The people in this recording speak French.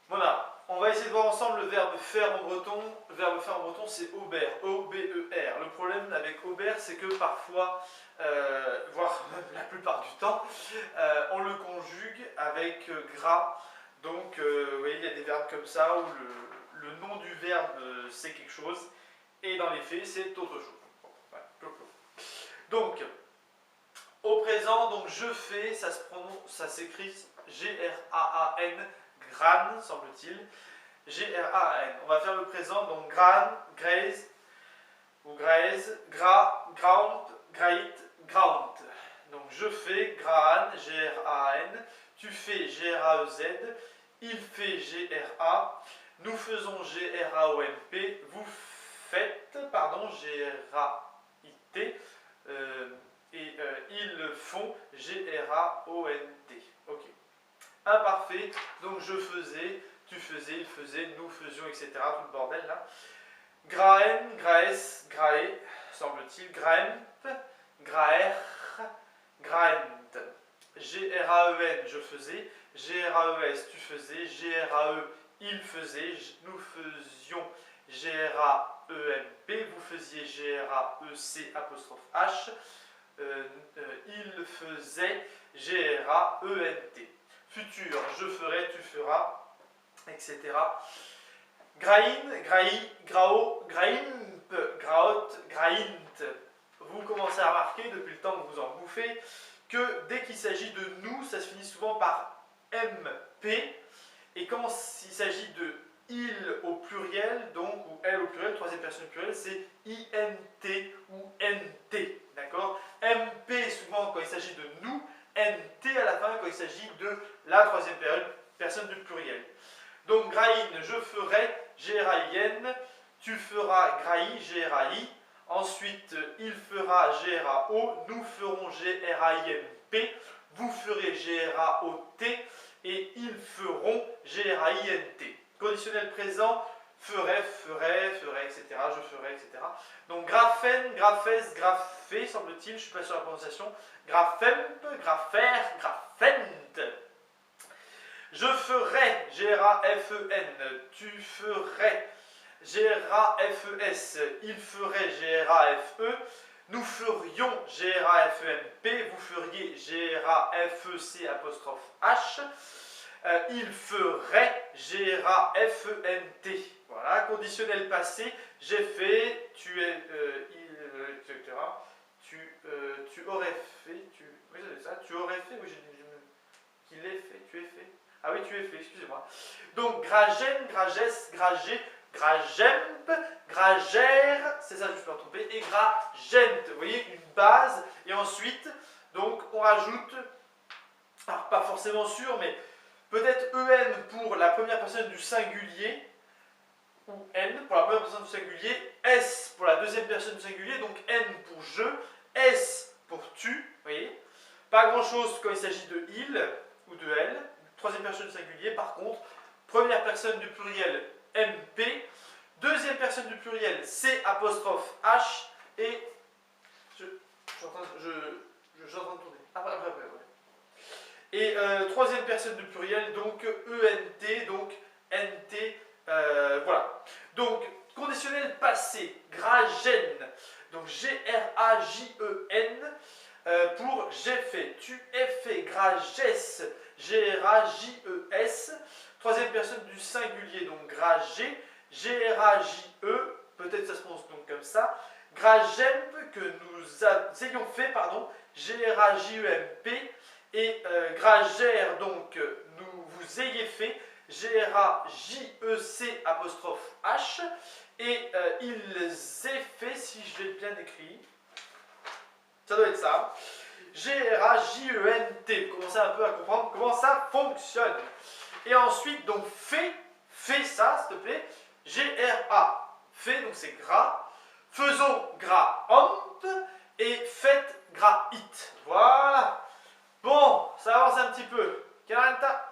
Voilà, on va essayer de voir ensemble le verbe faire en breton. Le verbe faire en breton, c'est aubert, O-B-E-R. Le problème avec aubert, c'est que parfois, voire même la plupart du temps, on le conjugue avec gras. Donc, vous voyez, il y a des verbes comme ça où le nom du verbe, c'est quelque chose, et dans les faits, c'est autre chose. Bon, voilà. Donc, au présent, donc je fais, ça s'écrit G-R-A-A-N, gran, semble-t-il. G-R-A-N. On va faire le présent, donc gran, graze, ou graze, ground, greit, ground. Donc je fais, graan, G-R-A-N, tu fais, G-R-A-E-Z, il fait, G-R-A, nous faisons, G-R-A-O-M-P, vous faites, pardon, G-R-A-I-T, et ils font, G-R-A-O-N-T. Ok. Imparfait, donc je faisais, tu faisais, il faisait, nous faisions, etc. Tout le bordel là. Graen, graes, grae, semble-t-il. Graemp, graer, graent. G-R-A-E-N, je faisais. G-R-A-E-S, tu faisais. G-R-A-E, il faisait. Nous faisions. G-R-A-E-M-P, vous faisiez. G-R-A-E-C, apostrophe H. Il faisait. G-R-A-E-N-T. Futur, je ferai, tu feras, etc. Grain, graï, grao, graimp, graot, graint. Vous commencez à remarquer, depuis le temps que vous en bouffez, que dès qu'il s'agit de nous, ça se finit souvent par MP. Et quand il s'agit de il au pluriel, donc, ou elle au pluriel, troisième personne au pluriel, c'est INT ou NT. D'accord? MP, souvent, quand il s'agit de nous, NT à la fin, quand il s'agit de la troisième personne du pluriel. Donc, graïn, je ferai, G-R-A-I-N, tu feras, graï, G-R-A-I, ensuite, il fera, G-R-A-O, nous ferons, G-R-A-I-N-P, vous ferez, G-R-A-O-T, et ils feront, G-R-A-I-N-T. Conditionnel présent, ferait, ferait, ferait, etc. Je ferai, etc. Donc graphène, graphès, graphé, semble-t-il, je ne suis pas sur la prononciation. Graphemp, graphère, graphente. Je ferai, G-R-A-F-E-N, tu ferais, G-R-A-F-E-S, il ferait, G-R-A-F-E, nous ferions, G-R-A-F-E-M-P, vous feriez, G-R-A-F-E-C, apostrophe H, il ferait, G-R-A-F-E-N-T. Voilà, conditionnel passé, j'ai fait, tu es, etc. Tu aurais fait, oui c'est ça, tu aurais fait, oui qu'il ait fait, tu es fait. Ah oui, tu es fait, excusez-moi. Donc, gragène, gragès, gragé, gragemp, gragère, c'est ça, je ne peux pas me tromper, et gragente. Vous voyez, une base, et ensuite, donc, on rajoute, alors pas forcément sûr, mais peut-être EN pour la première personne du singulier, ou N pour la première personne du singulier, S pour la deuxième personne du singulier, donc N pour je, S pour tu, vous voyez. Pas grand chose quand il s'agit de il ou de elle. Troisième personne du singulier, par contre, première personne du pluriel MP, deuxième personne du pluriel C apostrophe H, et je suis en train de tourner. Après, ouais. Et troisième personne du pluriel, donc ENT, donc NT, voilà. Donc, conditionnel passé, gragène, donc G-R-A-J-E-N, pour j'ai fait, tu es fait, gragès, G-R-A-J-E-S, troisième personne du singulier, donc gragé, G-R-A-J-E, peut-être ça se prononce donc comme ça, gragemp, que nous ayons fait, pardon, G-R-A-J-E-M-P, et gragère, donc, vous ayez fait, G-R-A-J-E-C apostrophe H, et ils aient fait, si je l'ai bien écrit, ça doit être ça, G-R-A-J-E-N-T. Vous commencez un peu à comprendre comment ça fonctionne. Et ensuite, donc, fais ça, s'il te plaît, G-R-A, fait, donc c'est gras, faisons gras-amp, et faites gras-it. Voilà. Bon, ça avance un petit peu. Caranta.